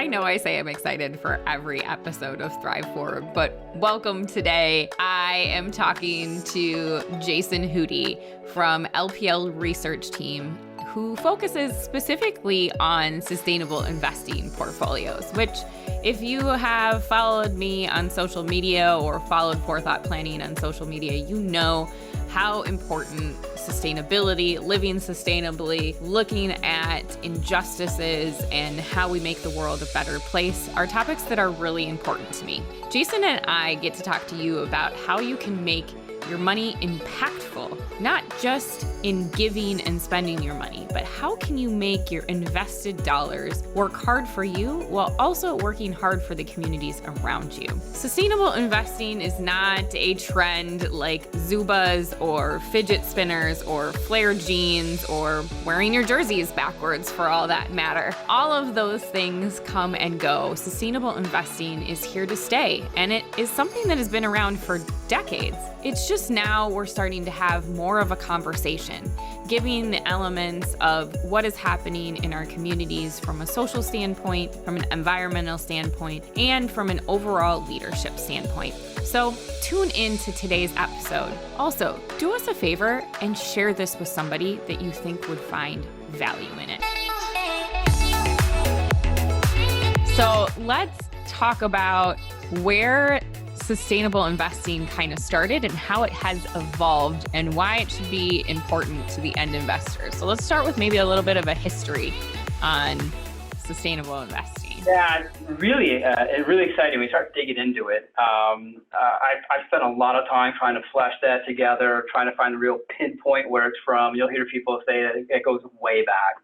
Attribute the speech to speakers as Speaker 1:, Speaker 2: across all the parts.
Speaker 1: I know I say I'm excited for every episode of Thrive Forward, but welcome today. I am talking to Jason Hoody from LPL Research Team, who focuses specifically on sustainable investing portfolios, which if you have followed me on social media or followed Forethought Planning on social media, you know how important sustainability, living sustainably, looking at injustices and how we make the world a better place are topics that are really important to me. Jason and I get to talk to you about how you can make your money impactful, not just in giving and spending your money, but how can you make your invested dollars work hard for you while also working hard for the communities around you. Sustainable investing is not a trend like Zumbas or Fidget Spinners or flared jeans or wearing your jerseys backwards for all that matter. All of those things come and go. Sustainable investing is here to stay, and it is something that has been around for decades. It's just now we're starting to have more of a conversation, giving the elements of what is happening in our communities from a social standpoint, from an environmental standpoint, and from an overall leadership standpoint. So tune in to today's episode. Also, do us a favor and share this with somebody that you think would find value in it. So let's talk about where sustainable investing kind of started and how it has evolved and why it should be important to the end investor. So let's start with maybe a little bit of a history on sustainable investing.
Speaker 2: Yeah, it's really exciting. We start digging into it. I've spent a lot of time trying to flesh that together, trying to find a real pinpoint where it's from. You'll hear people say that it goes way back.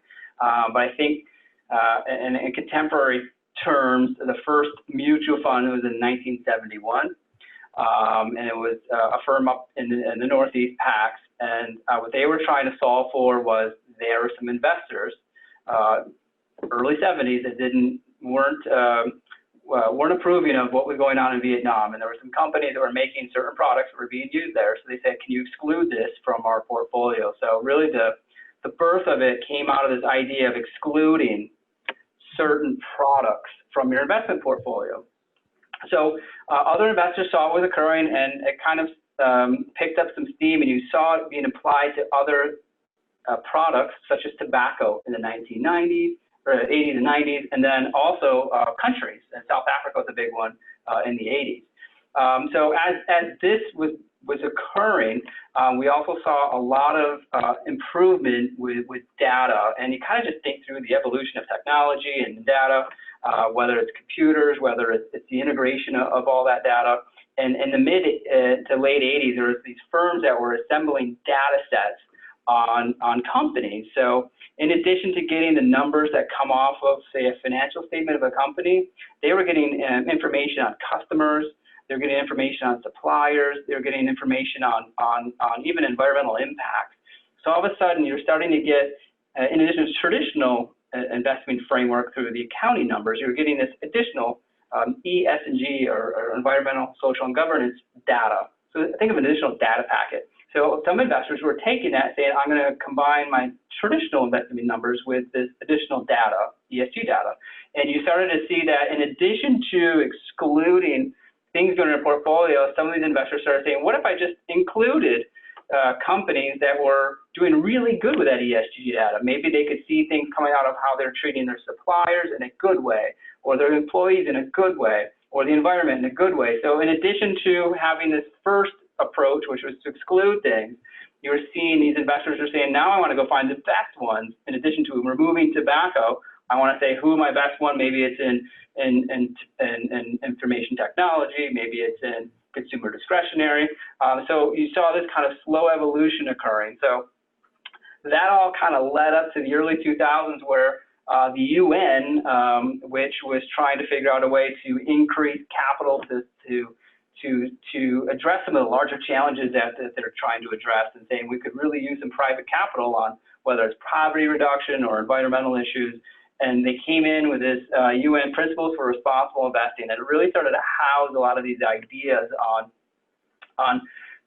Speaker 2: But I think in contemporary terms, the first mutual fund was in 1971, and it was a firm up in the Northeast, HAAWK, and what they were trying to solve for was there were some investors, early 70s, that weren't approving of what was going on in Vietnam, and there were some companies that were making certain products that were being used there, so they said, can you exclude this from our portfolio? So really the birth of it came out of this idea of excluding certain products from your investment portfolio. So other investors saw what was occurring, and it kind of picked up some steam, and you saw it being applied to other products such as tobacco in the 1990s, or 80s and 90s, and then also countries, and South Africa was a big one in the 80s. So as this was occurring, we also saw a lot of improvement with data, and you kind of just think through the evolution of technology and data, whether it's computers, whether it's the integration of all that data. And in the mid to late 80s, there was these firms that were assembling data sets on companies. So in addition to getting the numbers that come off of, say, a financial statement of a company, they were getting information on customers. They're getting information on suppliers. They're getting information on even environmental impact. So all of a sudden, you're starting to get, in addition to traditional investment framework through the accounting numbers, you're getting this additional ESG or environmental, social, and governance data. So think of an additional data packet. So some investors were taking that, saying, I'm going to combine my traditional investment numbers with this additional data, ESG data. And you started to see that in addition to excluding things going in a portfolio, some of these investors started saying, what if I just included companies that were doing really good with that ESG data? Maybe they could see things coming out of how they're treating their suppliers in a good way, or their employees in a good way, or the environment in a good way. So in addition to having this first approach, which was to exclude things, you're seeing these investors are saying, now I want to go find the best ones. In addition to removing tobacco, I want to say, who my best one? Maybe it's in information technology, maybe it's in consumer discretionary. So you saw this kind of slow evolution occurring. So that all kind of led up to the early 2000s, where the UN, which was trying to figure out a way to increase capital to address some of the larger challenges that they're trying to address, and saying we could really use some private capital on whether it's poverty reduction or environmental issues. And they came in with this UN Principles for Responsible Investing, and it really started to house a lot of these ideas on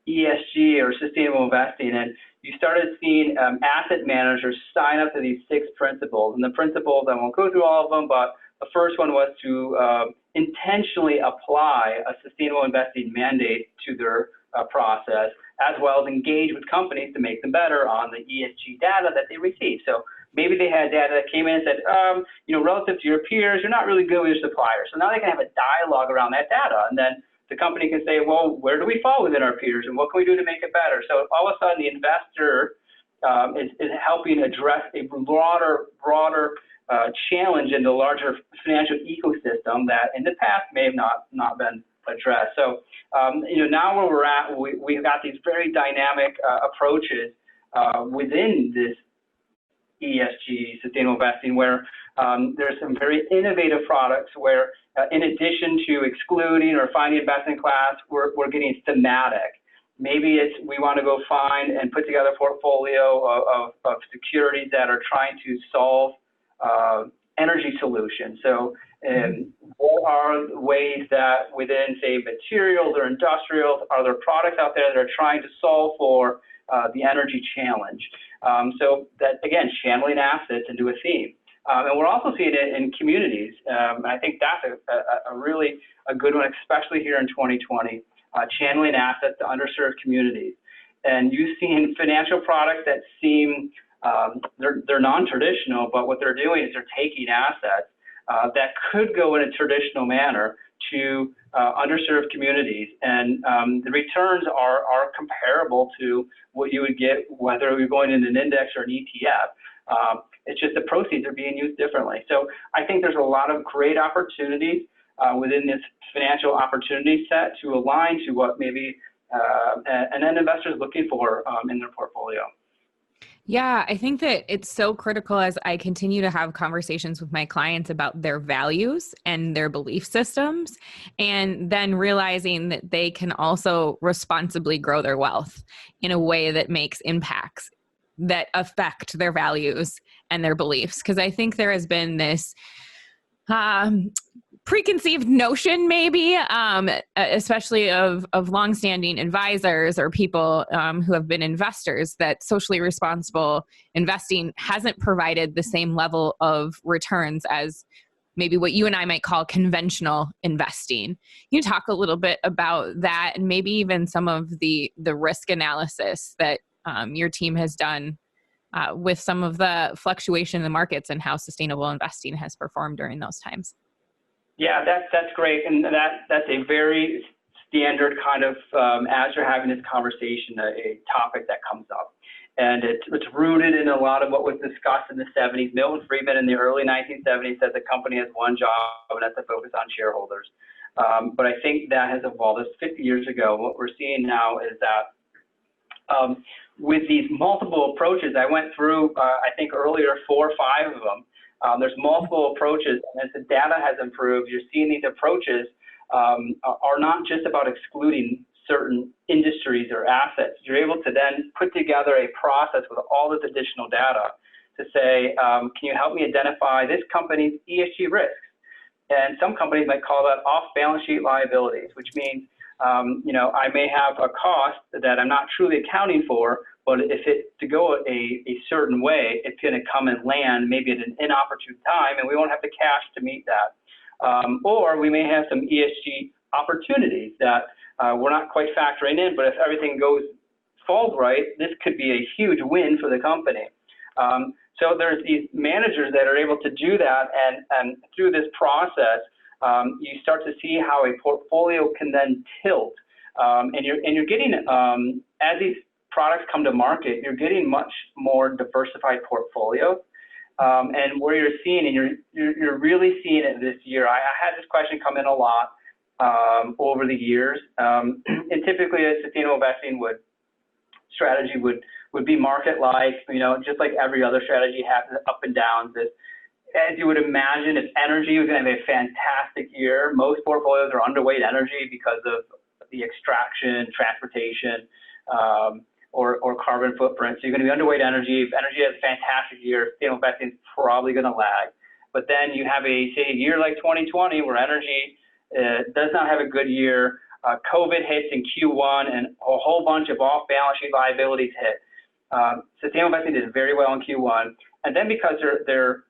Speaker 2: ESG or sustainable investing. And you started seeing asset managers sign up to these 6 principles. And the principles, I won't go through all of them, but The first one was to intentionally apply a sustainable investing mandate to their process, as well as engage with companies to make them better on the ESG data that they receive. So maybe they had data that came in and said, relative to your peers, you're not really good with your suppliers. So now they can have a dialogue around that data. And then the company can say, well, where do we fall within our peers and what can we do to make it better? So all of a sudden the investor is helping address a broader challenge in the larger financial ecosystem that in the past may have not been addressed. So, now where we're at, we've got these very dynamic approaches within this ESG sustainable investing where there's some very innovative products where in addition to excluding or finding best in class, we're getting thematic. Maybe it's we want to go find and put together a portfolio of securities that are trying to solve energy solutions. So what are the ways that within, say, materials or industrials, are there products out there that are trying to solve for the energy challenge? So that, again, channeling assets into a theme. And we're also seeing it in communities. And I think that's a really a good one, especially here in 2020, channeling assets to underserved communities. And you've seen financial products that seem, they're non-traditional, but what they're doing is they're taking assets that could go in a traditional manner to underserved communities. And the returns are comparable to what you would get whether you're going in an index or an ETF. It's just the proceeds are being used differently. So I think there's a lot of great opportunities within this financial opportunity set to align to what maybe an end investor is looking for in their portfolio.
Speaker 1: Yeah, I think that it's so critical as I continue to have conversations with my clients about their values and their belief systems, and then realizing that they can also responsibly grow their wealth in a way that makes impacts that affect their values and their beliefs. Because I think there has been this preconceived notion, maybe, especially of longstanding advisors or people who have been investors, that socially responsible investing hasn't provided the same level of returns as maybe what you and I might call conventional investing. Can you talk a little bit about that and maybe even some of the risk analysis that your team has done with some of the fluctuation in the markets and how sustainable investing has performed during those times?
Speaker 2: Yeah, that's great, and that's a very standard kind of as you're having this conversation, a topic that comes up, and it's rooted in a lot of what was discussed in the 70s. Milton Friedman in the early 1970s said the company has one job, and that's to focus on shareholders. But I think that has evolved. This 50 years ago. What we're seeing now is that with these multiple approaches, I went through I think earlier 4 or 5 of them. There's multiple approaches, and as the data has improved, you're seeing these approaches are not just about excluding certain industries or assets. You're able to then put together a process with all this additional data to say, can you help me identify this company's ESG risks? And some companies might call that off-balance sheet liabilities, which means I may have a cost that I'm not truly accounting for, but if it to go a certain way, it's going to come and land maybe at an inopportune time, and we won't have the cash to meet that. Or we may have some ESG opportunities that we're not quite factoring in, but if everything falls right, this could be a huge win for the company. So there's these managers that are able to do that, and through this process, you start to see how a portfolio can then tilt, and you're getting as these products come to market, you're getting much more diversified portfolio, and where you're seeing, and you're really seeing it this year. I had this question come in a lot over the years, and typically a sustainable investing strategy would be market-like, just like every other strategy has up and downs. As you would imagine, if energy was going to have a fantastic year, most portfolios are underweight energy because of the extraction, transportation, or carbon footprint. So you're going to be underweight energy. If energy has a fantastic year, sustainable investing is probably going to lag. But then you have a year like 2020 where energy does not have a good year. COVID hits in Q1 and a whole bunch of off-balance sheet liabilities hit. Sustainable investing did very well in Q1. And then because they're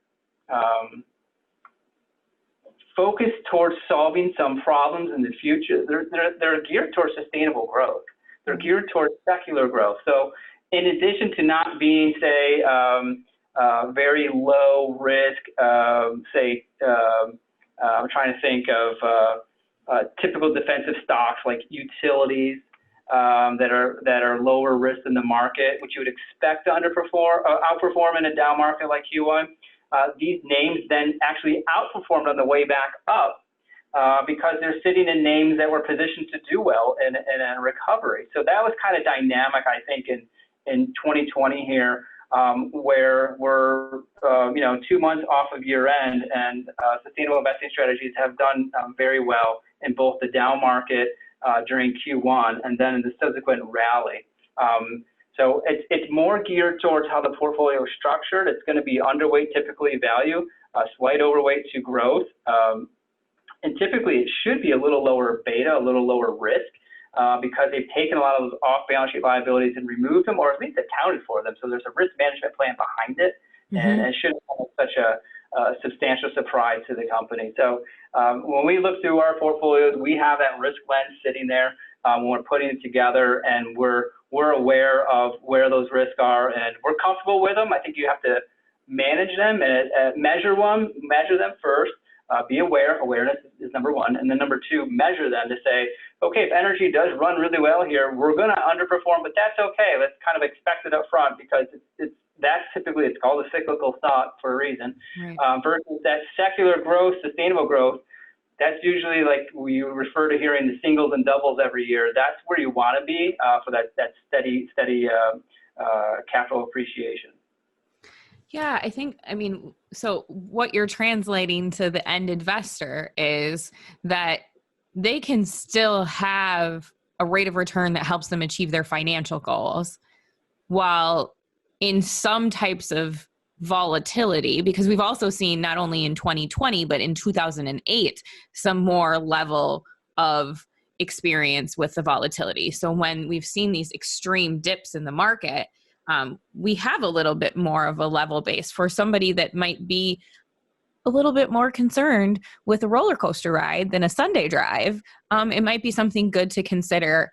Speaker 2: focused towards solving some problems in the future. They're geared towards sustainable growth. They're geared towards secular growth. So in addition to not being, say, very low risk, I'm trying to think of typical defensive stocks like utilities that are lower risk in the market, which you would expect to outperform in a down market like Q1. These names then actually outperformed on the way back up because they're sitting in names that were positioned to do well in a recovery. So that was kind of dynamic, I think, in 2020 here, where we're 2 months off of year end, and sustainable investing strategies have done very well in both the down market during Q1 and then in the subsequent rally. So it's more geared towards how the portfolio is structured. It's going to be underweight, typically value, slight overweight to growth. And typically it should be a little lower beta, a little lower risk, because they've taken a lot of those off-balance sheet liabilities and removed them, or at least accounted for them. So there's a risk management plan behind it, and it shouldn't be such a substantial surprise to the company. So when we look through our portfolios, we have that risk lens sitting there when we're putting it together, and we're aware of where those risks are, and we're comfortable with them. I think you have to manage them and measure them first. Be aware. Awareness is number one. And then number two, measure them to say, okay, if energy does run really well here, we're going to underperform, but that's okay. Let's kind of expect it up front, because it's called a cyclical stock for a reason. Right. Versus that secular growth, sustainable growth, that's usually like we refer to hearing the singles and doubles every year. That's where you want to be for that steady capital appreciation.
Speaker 1: Yeah, so what you're translating to the end investor is that they can still have a rate of return that helps them achieve their financial goals, while in some types of volatility, because we've also seen not only in 2020, but in 2008, some more level of experience with the volatility. So when we've seen these extreme dips in the market, we have a little bit more of a level base for somebody that might be a little bit more concerned with a roller coaster ride than a Sunday drive. It might be something good to consider,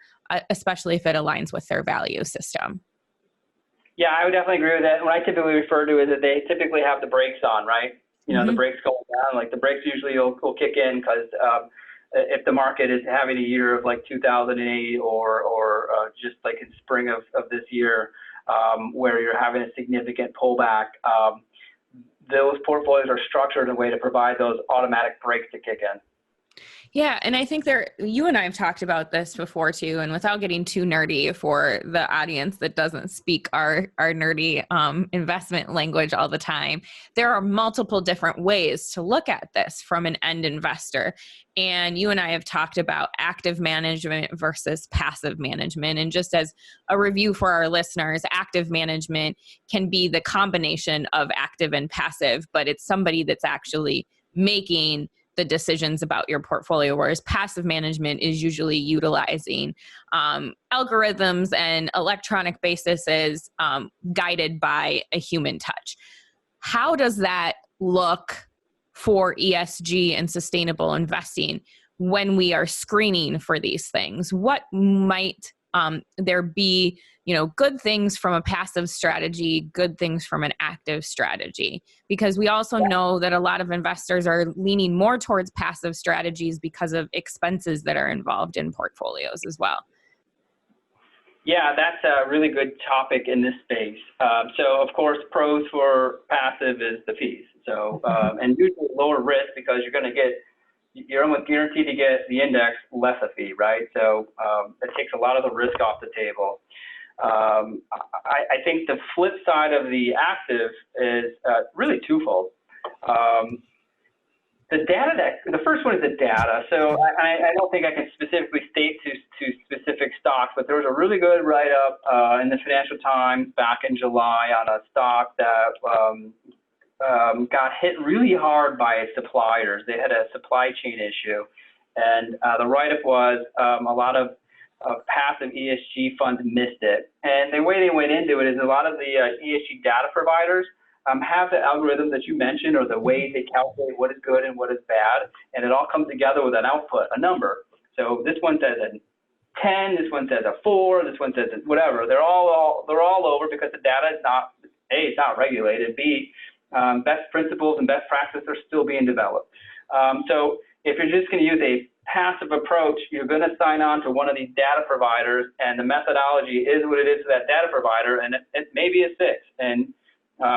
Speaker 1: especially if it aligns with their value system.
Speaker 2: Yeah, I would definitely agree with that. What I typically refer to is that they typically have the brakes on, right? The brakes going down, like the brakes usually will kick in because if the market is having a year of like 2008 or just like in spring of this year, where you're having a significant pullback, those portfolios are structured in a way to provide those automatic brakes to kick in.
Speaker 1: Yeah. And I think you and I have talked about this before too, and without getting too nerdy for the audience that doesn't speak our nerdy investment language all the time, there are multiple different ways to look at this from an end investor. And you and I have talked about active management versus passive management. And just as a review for our listeners, active management can be the combination of active and passive, but it's somebody that's actually making the decisions about your portfolio, whereas passive management is usually utilizing algorithms and electronic bases guided by a human touch. How does that look for ESG and sustainable investing when we are screening for these things? What might there be, good things from a passive strategy, good things from an active strategy? Because we also know that a lot of investors are leaning more towards passive strategies because of expenses that are involved in portfolios as well.
Speaker 2: Yeah, that's a really good topic in this space. So of course, pros for passive is the fees. So, and usually lower risk because you're almost guaranteed to get the index less a fee, right? So it takes a lot of the risk off the table. I think the flip side of the active is really twofold. The first one is the data. So I don't think I can specifically state to specific stocks, but there was a really good write-up in the Financial Times back in July on a stock that got hit really hard by suppliers. They had a supply chain issue, and the write-up was a lot of passive ESG funds missed it. And the way they went into it is a lot of the ESG data providers have the algorithm that you mentioned or the ways they calculate what is good and what is bad, and it all comes together with an output, a number. So this one says a 10, this one says a 4, this one says whatever. They're all over because the data is not, A, it's not regulated, B, best principles and best practices are still being developed. So if you're just going to use a passive approach, you're going to sign on to one of these data providers, and the methodology is what it is for that data provider, and it may be a 6, and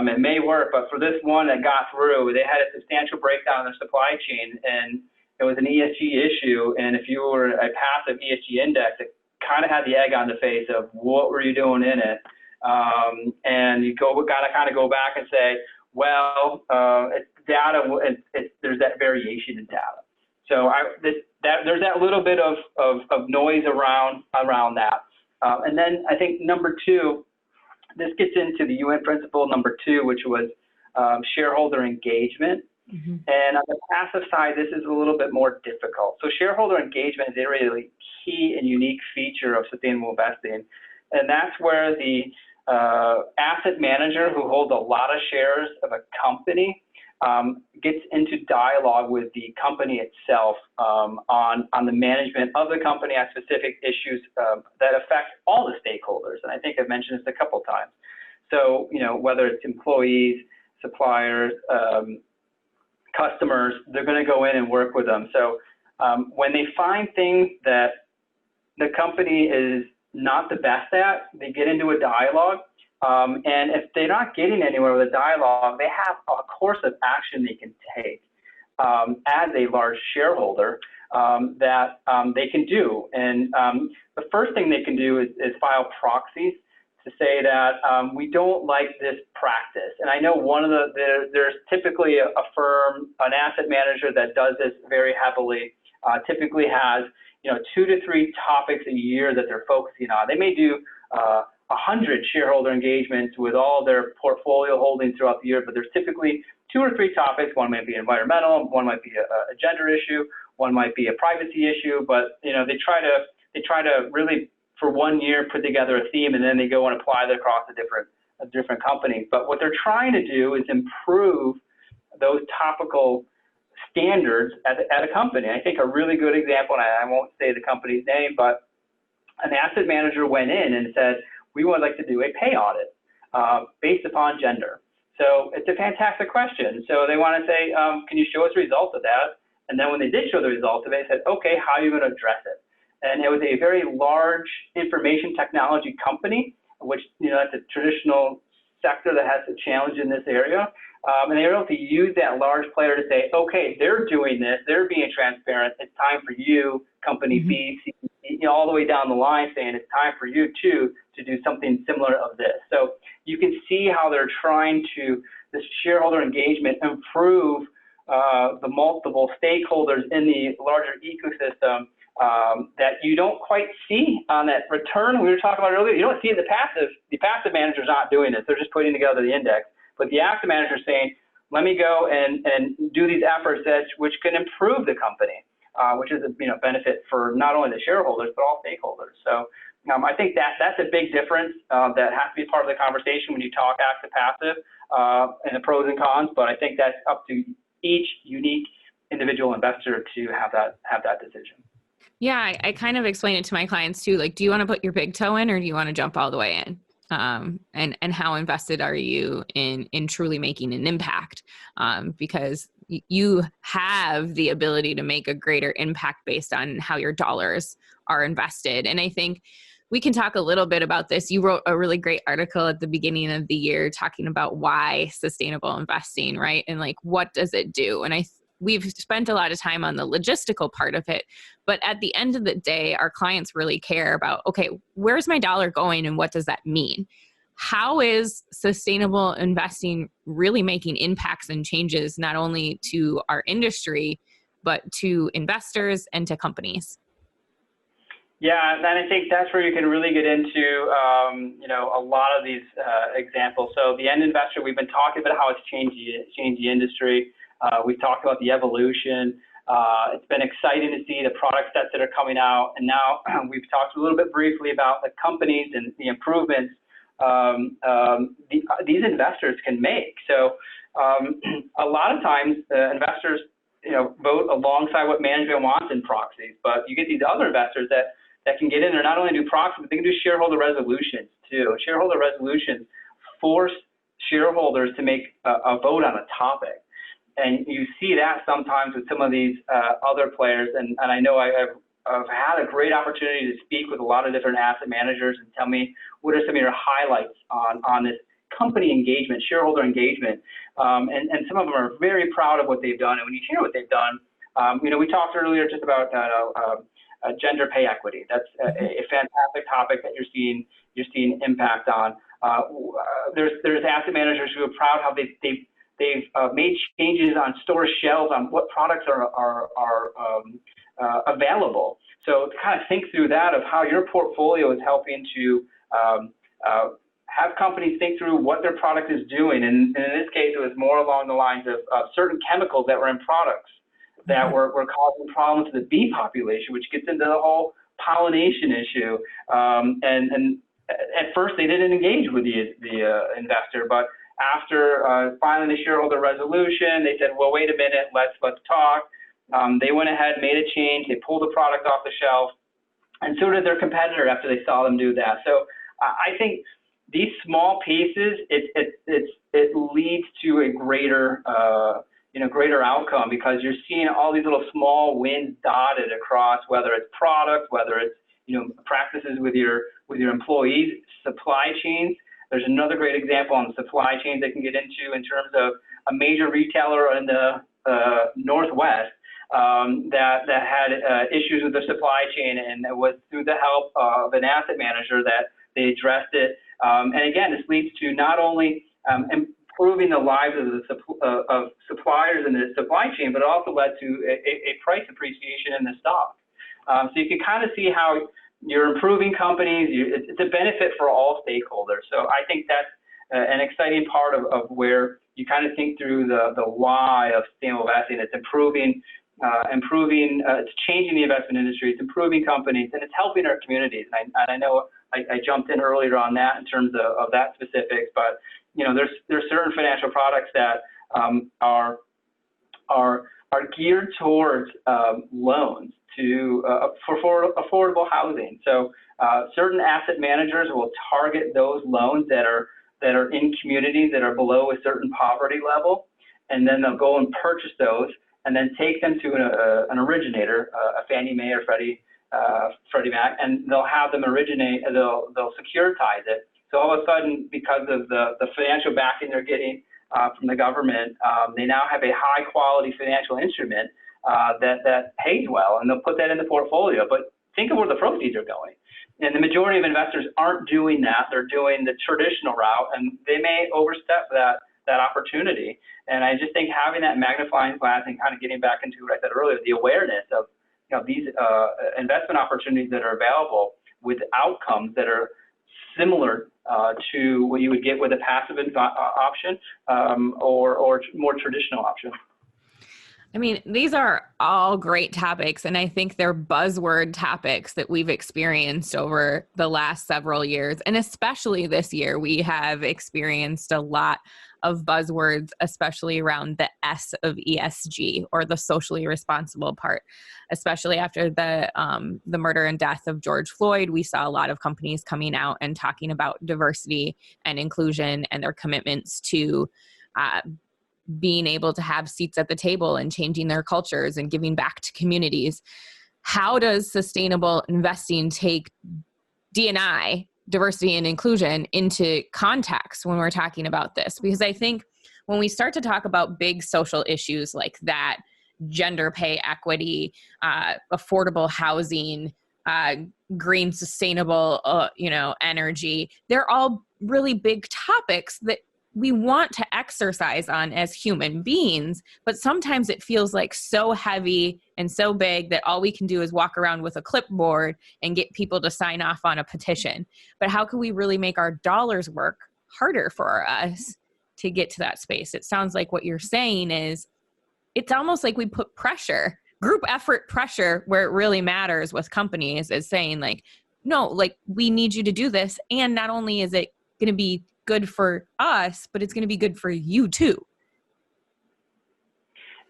Speaker 2: it may work, but for this one that got through, they had a substantial breakdown in their supply chain, and it was an ESG issue, and if you were a passive ESG index, it kind of had the egg on the face of what were you doing in it, and you got to kind of go back and say, well, it's data, there's that variation in data. So there's that little bit of noise around that. And then I think number 2, this gets into the UN principle number 2, which was shareholder engagement. Mm-hmm. And on the passive side, this is a little bit more difficult. So shareholder engagement is a really key and unique feature of sustainable investing. And that's where the asset manager who holds a lot of shares of a company gets into dialogue with the company itself on the management of the company on specific issues that affect all the stakeholders. And I think I've mentioned this a couple times. So, whether it's employees, suppliers, customers, they're going to go in and work with them. So when they find things that the company is not the best at, they get into a dialogue. And if they're not getting anywhere with a dialogue, they have a course of action they can take as a large shareholder that they can do. And the first thing they can do is file proxies to say that we don't like this practice. And I know there's typically a firm, an asset manager that does this very heavily, typically has 2 to 3 topics a year that they're focusing on. They may do 100 shareholder engagements with all their portfolio holdings throughout the year, but there's typically 2 or 3 topics. One might be environmental, one might be a gender issue, one might be a privacy issue, but they try to really for 1 year put together a theme, and then they go and apply that across the different companies. But what they're trying to do is improve those topical standards at a company. I think a really good example, and I won't say the company's name, but an asset manager went in and said, we would like to do a pay audit based upon gender. So it's a fantastic question. So they want to say, can you show us results of that? And then when they did show the results of it, they said, okay, how are you going to address it? And it was a very large information technology company, which, that's a traditional sector that has a challenge in this area. And they were able to use that large player to say, okay, they're doing this, they're being transparent, it's time for you, company B, C, D, all the way down the line saying it's time for you too to do something similar of this. So you can see how they're trying to, this shareholder engagement, improve the multiple stakeholders in the larger ecosystem that you don't quite see on that return we were talking about earlier. You don't see it in the passive. The passive manager's not doing this. They're just putting together the index. But the active manager is saying, let me go and do these efforts which can improve the company, which is a benefit for not only the shareholders, but all stakeholders. So I think that's a big difference that has to be part of the conversation when you talk active passive and the pros and cons. But I think that's up to each unique individual investor to have that decision.
Speaker 1: Yeah, I kind of explain it to my clients too. Like, do you want to put your big toe in, or do you want to jump all the way in? And how invested are you in truly making an impact? Because you have the ability to make a greater impact based on how your dollars are invested. And I think we can talk a little bit about this. You wrote a really great article at the beginning of the year talking about why sustainable investing, right? And like, what does it do? And we've spent a lot of time on the logistical part of it, but at the end of the day, our clients really care about, okay, where's my dollar going and what does that mean? How is sustainable investing really making impacts and changes, not only to our industry, but to investors and to companies?
Speaker 2: Yeah, and I think that's where you can really get into, a lot of these examples. So the end investor, we've been talking about how it's changed the industry. We've talked about the evolution. It's been exciting to see the product sets that are coming out. And now we've talked a little bit briefly about the companies and the improvements these investors can make. So a lot of times investors, vote alongside what management wants in proxies, but you get these other investors that can get in there, not only do proxies, but they can do shareholder resolutions too. Shareholder resolutions force shareholders to make a vote on a topic. And you see that sometimes with some of these other players. And I know I've had a great opportunity to speak with a lot of different asset managers and tell me what are some of your highlights on this company engagement, shareholder engagement. And some of them are very proud of what they've done. And when you hear what they've done, we talked earlier just about gender pay equity. That's a fantastic topic that you're seeing impact on. There's asset managers who are proud how they've made changes on store shelves on what products are available. So to kind of think through that of how your portfolio is helping to have companies think through what their product is doing. And in this case, it was more along the lines of certain chemicals that were in products that were causing problems to the bee population, which gets into the whole pollination issue. And at first, they didn't engage with the investor, but after filing the shareholder resolution, they said, well, wait a minute, let's talk. They went ahead, made a change, they pulled the product off the shelf, and so did their competitor after they saw them do that. So I think these small pieces, it leads to a greater outcome, because you're seeing all these little small wins dotted across, whether it's product, whether it's practices with your employees, supply chains. There's another great example on supply chains they can get into in terms of a major retailer in the Northwest that had issues with their supply chain, and it was through the help of an asset manager that they addressed it. And again, this leads to not only improving the lives of suppliers in the supply chain, but it also led to a price appreciation in the stock. So you can kind of see how you're improving companies. It's a benefit for all stakeholders. So I think that's an exciting part of where you kind of think through the why of sustainable investing. It's improving, it's changing the investment industry, it's improving companies, and it's helping our communities. And I know I jumped in earlier on that in terms of that specifics, but there's certain financial products that are geared towards loans for affordable housing. So certain asset managers will target those loans that are in communities that are below a certain poverty level, and then they'll go and purchase those and then take them to an originator, a Fannie Mae or Freddie Mac, and they'll have them originate, and they'll securitize it. So all of a sudden, because of the financial backing they're getting from the government, they now have a high quality financial instrument that pays well, and they'll put that in the portfolio. But think of where the proceeds are going. And the majority of investors aren't doing that. They're doing the traditional route, and they may overstep that opportunity. And I just think having that magnifying glass and kind of getting back into what I said earlier, the awareness of these investment opportunities that are available with outcomes that are similar to what you would get with a passive option or more traditional option.
Speaker 1: I mean, these are all great topics, and I think they're buzzword topics that we've experienced over the last several years. And especially this year, we have experienced a lot of buzzwords, especially around the S of ESG, or the socially responsible part. Especially after the murder and death of George Floyd, we saw a lot of companies coming out and talking about diversity and inclusion and their commitments to being able to have seats at the table and changing their cultures and giving back to communities. How does sustainable investing take D&I, diversity and inclusion, into context when we're talking about this? Because I think when we start to talk about big social issues like that, gender pay equity, affordable housing, green, sustainable, energy, they're all really big topics that we want to exercise on as human beings, but sometimes it feels like so heavy and so big that all we can do is walk around with a clipboard and get people to sign off on a petition. But how can we really make our dollars work harder for us to get to that space? It sounds like what you're saying is it's almost like we put pressure, group effort pressure, where it really matters with companies, is saying like, no, like we need you to do this. And not only is it going to be good for us, but it's going to be good for you too.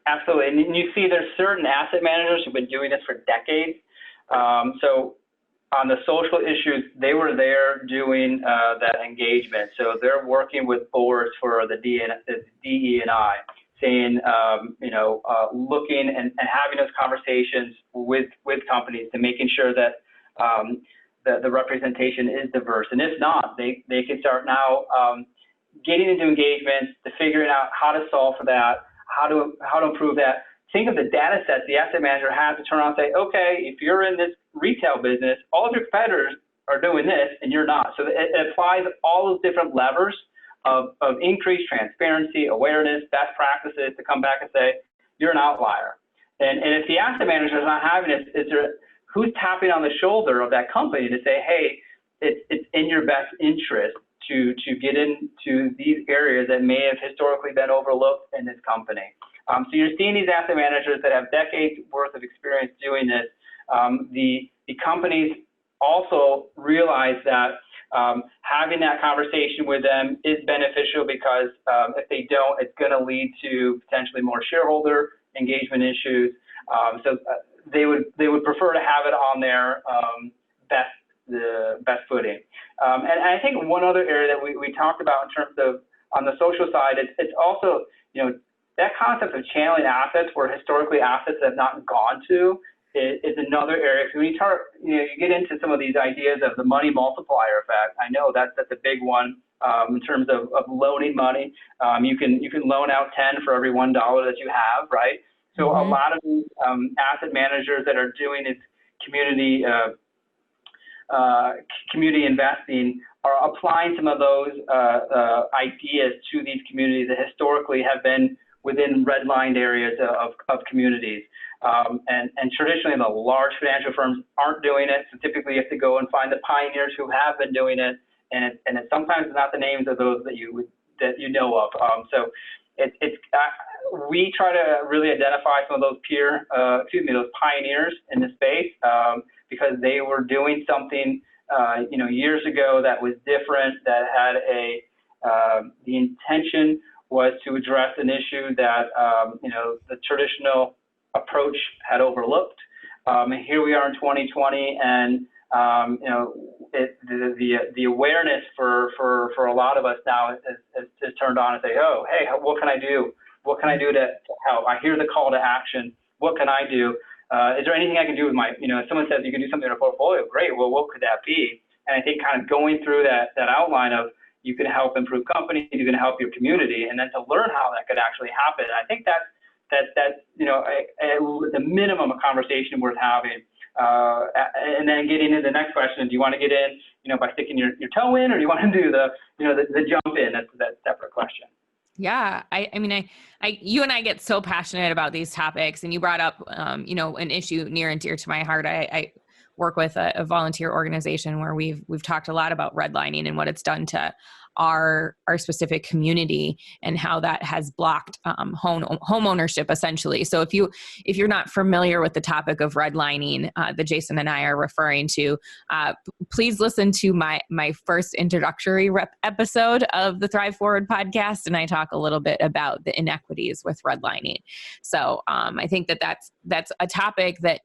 Speaker 2: Absolutely. And you see there's certain asset managers who've been doing this for decades. So on the social issues, they were there doing that engagement. So they're working with boards for the DE&I, saying, looking and having those conversations with companies to making sure that the representation is diverse. And if not, they can start now getting into engagements to figuring out how to solve for that, how to improve that. Think of the data sets the asset manager has to turn around and say, okay, if you're in this retail business, all of your competitors are doing this and you're not. So it applies all those different levers of increased transparency, awareness, best practices to come back and say, you're an outlier. And if the asset manager is not having it, who's tapping on the shoulder of that company to say, hey, it's in your best interest to get into these areas that may have historically been overlooked in this company. So you're seeing these asset managers that have decades worth of experience doing this. The companies also realize that having that conversation with them is beneficial because if they don't, it's going to lead to potentially more shareholder engagement issues. So they would prefer to have it on their best footing. And I think one other area that we talked about in terms of on the social side, it's also, that concept of channeling assets where historically assets have not gone to is another area. So when you get into some of these ideas of the money multiplier effect, I know that's a big one in terms of loaning money. You can loan out 10 for every $1 that you have, right? So a lot of these asset managers that are doing this community investing are applying some of those ideas to these communities that historically have been within redlined areas of communities. And traditionally, the large financial firms aren't doing it. So typically, you have to go and find the pioneers who have been doing it. And it's sometimes not the names of those that you know of. So we try to really identify some of those those pioneers in the space because they were doing something years ago that was different, that had the intention was to address an issue that the traditional approach had overlooked. And here we are in 2020, and the awareness for a lot of us now has turned on and say, oh, hey, what can I do? What can I do to help? I hear the call to action. What can I do? Is there anything I can do with my, if someone says you can do something in a portfolio, great. Well, what could that be? And I think kind of going through that outline of you can help improve companies, you can help your community, and then to learn how that could actually happen. I think that's the minimum of conversation worth having. And then getting into the next question, do you want to get in, by sticking your toe in, or do you want to do the jump in? That's a separate question.
Speaker 1: Yeah. I mean, you and I get so passionate about these topics, and you brought up, an issue near and dear to my heart. I work with a volunteer organization where we've talked a lot about redlining and what it's done to our specific community and how that has blocked home ownership essentially. So if you're not familiar with the topic of redlining that Jason and I are referring to, please listen to my first introductory episode of the Thrive Forward podcast, and I talk a little bit about the inequities with redlining. So I think that's a topic that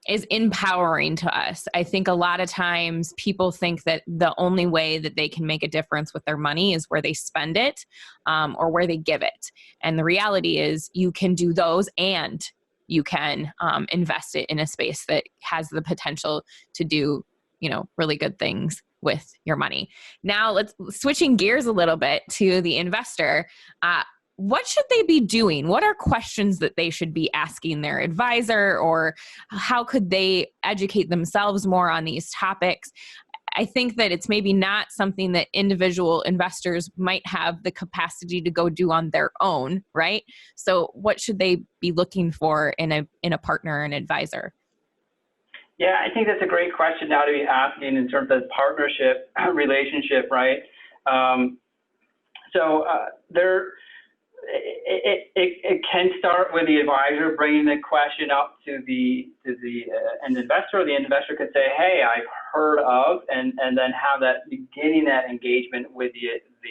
Speaker 1: is empowering to us. I think a lot of times people think that the only way that they can make a difference with their money is where they spend it or where they give it. And the reality is you can do those, and you can invest it in a space that has the potential to do, really good things with your money. Now let's switching gears a little bit to the investor. What should they be doing? What are questions that they should be asking their advisor, or how could they educate themselves more on these topics? I think that it's maybe not something that individual investors might have the capacity to go do on their own, right? So what should they be looking for in a partner and advisor?
Speaker 2: Yeah, I think that's a great question now to be asking in terms of partnership relationship, right? it can start with the advisor bringing the question up to an investor, or the investor could say, hey, I've heard of, and then have that beginning that engagement with the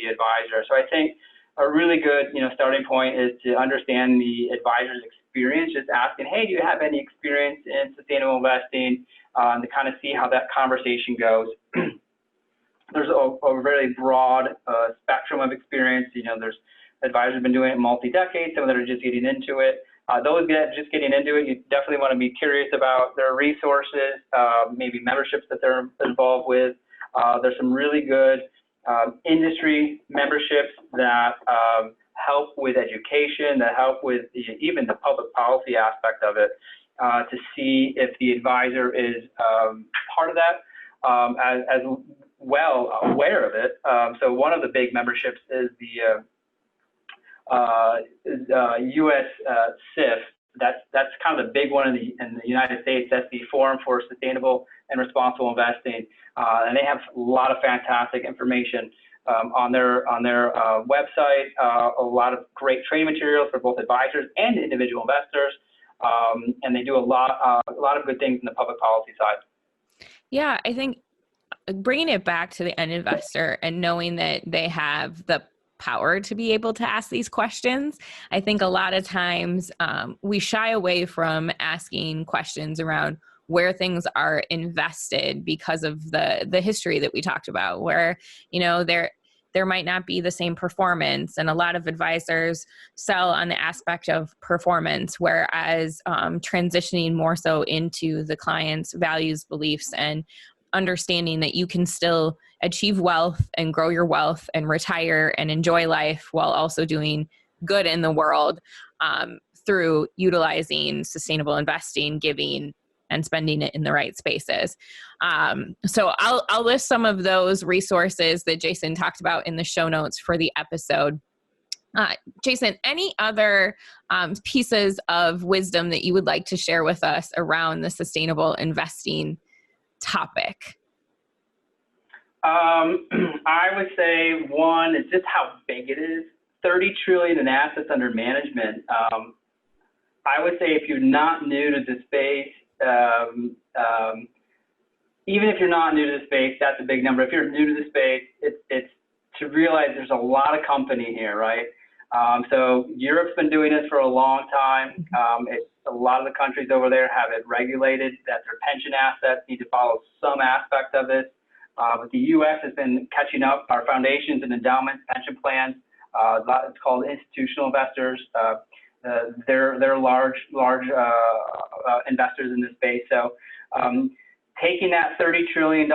Speaker 2: advisor. So I think a really good, starting point is to understand the advisor's experience, just asking, hey, do you have any experience in sustainable investing, to kind of see how that conversation goes. There's a very broad spectrum of experience. There's advisors have been doing it multi-decades, some that are just getting into it. Those just getting into it, you definitely want to be curious about their resources, maybe memberships that they're involved with. There's some really good industry memberships that help with education, that help with even the public policy aspect of it, to see if the advisor is part of that, as well aware of it. So one of the big memberships is the U.S. SIF. That's kind of the big one in the United States. That's the Forum for Sustainable and Responsible Investing, and they have a lot of fantastic information on their website. A lot of great training materials for both advisors and individual investors, and they do a lot of good things in the public policy side.
Speaker 1: Yeah, I think bringing it back to the end investor and knowing that they have the power to be able to ask these questions. I think a lot of times we shy away from asking questions around where things are invested because of the history that we talked about, where, there might not be the same performance, and a lot of advisors sell on the aspect of performance, whereas transitioning more so into the client's values, beliefs, and understanding that you can still achieve wealth and grow your wealth and retire and enjoy life while also doing good in the world through utilizing sustainable investing, giving, and spending it in the right spaces. So I'll list some of those resources that Jason talked about in the show notes for the episode. Jason, any other pieces of wisdom that you would like to share with us around the sustainable investing topic?
Speaker 2: I would say one is just how big it is. 30 trillion in assets under management. I would say if you're not new to the space, even if you're not new to the space, that's a big number. If you're new to the space, it's to realize there's a lot of company here, right? So Europe's been doing this for a long time. A lot of the countries over there have it regulated that their pension assets need to follow some aspect of it. But the U.S. has been catching up. Our foundations and endowments, pension plans, it's called institutional investors. They're large investors in this space. So taking that $30 trillion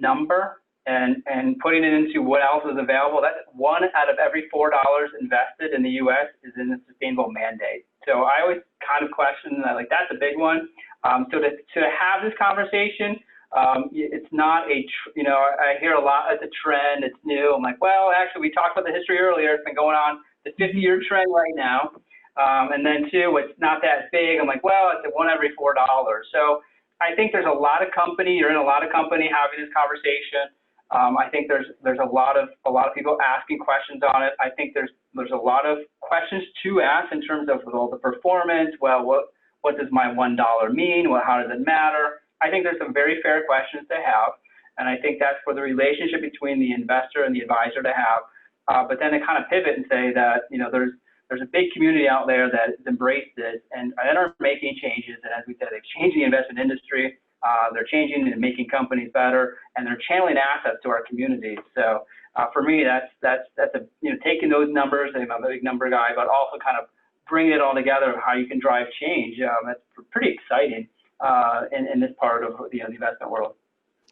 Speaker 2: number and putting it into what else is available, that's 1 out of every $4 invested in the U.S. is in the sustainable mandate. So I always kind of question that, like, that's a big one. So to have this conversation, it's not I hear a lot, it's a trend, it's new. I'm like, well, actually, we talked about the history earlier. It's been going on the 50-year trend right now. And then two, it's not that big. I'm like, well, it's 1 every $4. So I think there's a lot of company. You're in a lot of company having this conversation. I think there's a lot of people asking questions on it. I think there's a lot of questions to ask in terms of all the performance. Well, what does my $1 mean? Well, how does it matter? I think there's some very fair questions to have, and I think that's for the relationship between the investor and the advisor to have. But then to kind of pivot and say that there's a big community out there that has embraced this and are making changes. And as we said, they've changed the investment industry. They're changing and making companies better, and they're channeling assets to our communities. So for me, that's taking those numbers. I'm a big number guy, but also kind of bringing it all together, how you can drive change. That's pretty exciting in this part of the investment world.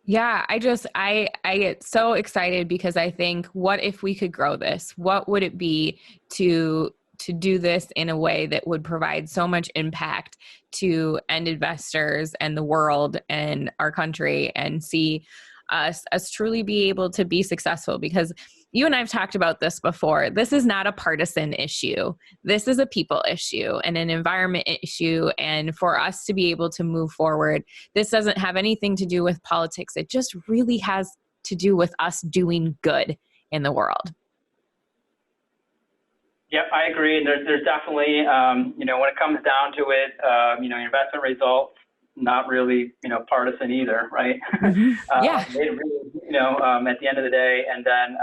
Speaker 1: Yeah, I get so excited because I think, what if we could grow this? What would it be to do this in a way that would provide so much impact to end investors and the world and our country, and see us truly be able to be successful? Because you and I have talked about this before. This is not a partisan issue. This is a people issue and an environment issue. And for us to be able to move forward, this doesn't have anything to do with politics. It just really has to do with us doing good in the world.
Speaker 2: Yep, I agree. And there's definitely, when it comes down to it, your investment results, not really, partisan either, right?
Speaker 1: Yeah.
Speaker 2: They really, at the end of the day, and then,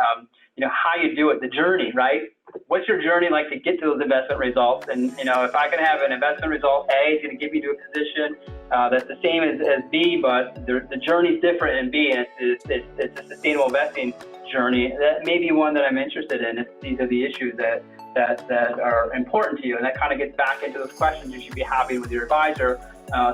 Speaker 2: how you do it, the journey, right? What's your journey like to get to those investment results? And, if I can have an investment result, A, is going to get me to a position that's the same as B, but the journey's different in B, and it's a sustainable investing journey. That may be one that I'm interested in if these are the issues that are important to you. And that kind of gets back into those questions you should be having with your advisor,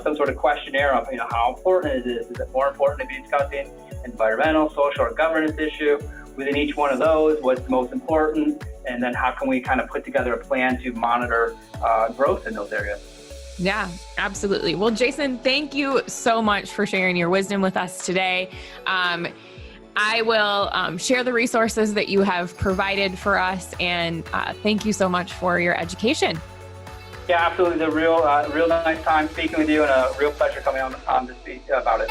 Speaker 2: some sort of questionnaire of, how important is this? Is it more important to be discussing environmental, social, or governance issue? Within each one of those, what's most important? And then how can we kind of put together a plan to monitor growth in those areas?
Speaker 1: Yeah, absolutely. Well, Jason, thank you so much for sharing your wisdom with us today. I will share the resources that you have provided for us, and thank you so much for your education.
Speaker 2: Yeah, absolutely. It's a real nice time speaking with you, and a real pleasure coming on to speak about it.